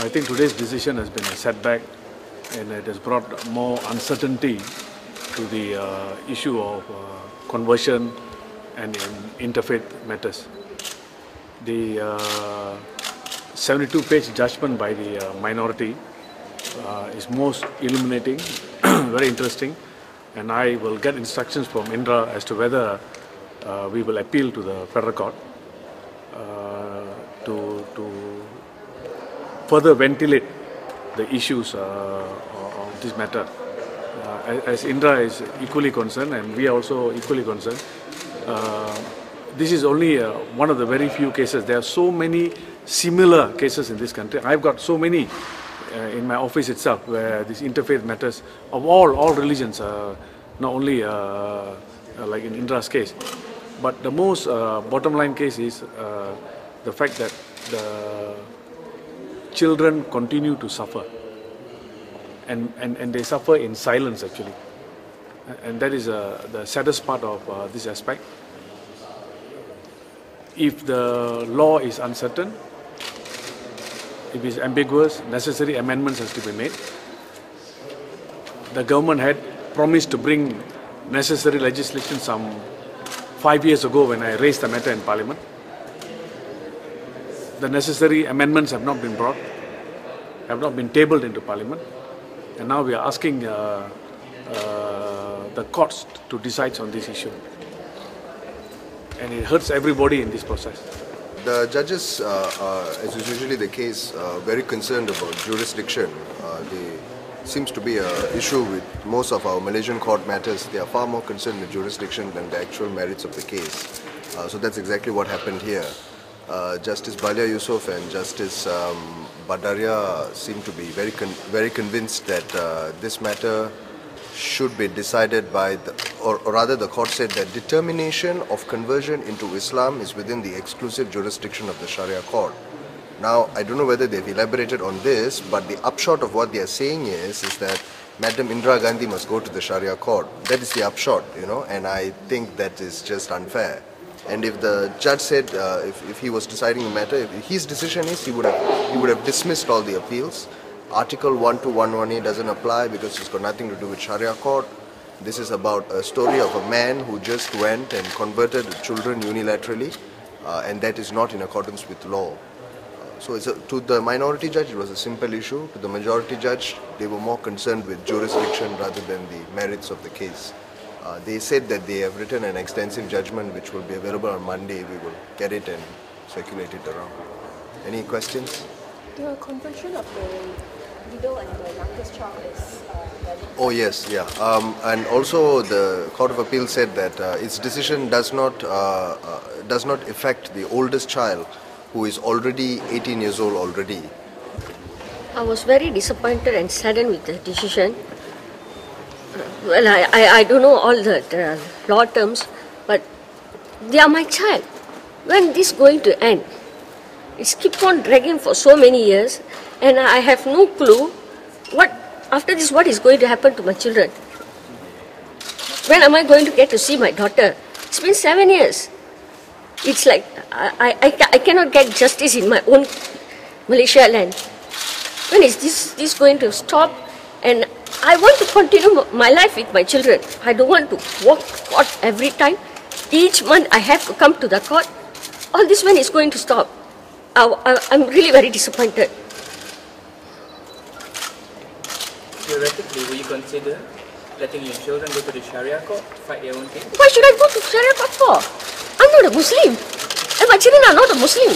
I think today's decision has been a setback, and it has brought more uncertainty to the issue of conversion and in interfaith matters. The 72-page judgment by the minority is most illuminating, very interesting, and I will get instructions from Indra as to whether we will appeal to the Federal Court to further ventilate the issues of this matter. As Indra is equally concerned, and we are also equally concerned, this is only one of the very few cases. There are so many similar cases in this country. I've got so many in my office itself where these interfaith matters of all religions, not only like in Indra's case. But the most bottom line case is the fact that the children continue to suffer, and they suffer in silence actually, and that is the saddest part of this aspect. If the law is uncertain, if it's ambiguous, necessary amendments has to be made. The government had promised to bring necessary legislation some 5 years ago when I raised the matter in Parliament. The necessary amendments have not been brought, have not been tabled into Parliament, and now we are asking the courts to decide on this issue. And it hurts everybody in this process. The judges, as is usually the case, very concerned about jurisdiction. There seems to be an issue with most of our Malaysian court matters. They are far more concerned with jurisdiction than the actual merits of the case. So that's exactly what happened here. Justice Balia Yusof and Justice Badaria seem to be very convinced that this matter should be decided by or rather the court said that determination of conversion into Islam is within the exclusive jurisdiction of the Sharia court. Now, I don't know whether they've elaborated on this, but the upshot of what they are saying is that Madam Indira Gandhi must go to the Sharia court. That is the upshot, and I think that is just unfair. And if the judge said, if he was deciding the matter, if his decision is he would have dismissed all the appeals. Article 1211A doesn't apply because it's got nothing to do with Sharia court. This is about a story of a man who just went and converted children unilaterally, and that is not in accordance with law. So to the minority judge, it was a simple issue. To the majority judge, they were more concerned with jurisdiction rather than the merits of the case. They said that they have written an extensive judgment which will be available on Monday. We will get it and circulate it around. Any questions? The conversion of the widow and the youngest child is Oh yes, yeah. And also the Court of Appeal said that its decision does not affect the oldest child, who is already 18 years old already. I was very disappointed and saddened with the decision. Well, I don't know all the law terms, but they are my child. When is this going to end? It's keep on dragging for so many years, and I have no clue after this what is going to happen to my children. When am I going to get to see my daughter? It's been 7 years. It's like I cannot get justice in my own Malaysia land. When is this going to stop? And I want to continue my life with my children. I don't want to walk court every time. Each month I have to come to the court. All this when is going to stop? I'm really very disappointed. Theoretically, will you consider letting your children go to the Sharia court to fight their own case? Why should I go to Sharia court for? I'm not a Muslim. And my children are not a Muslim.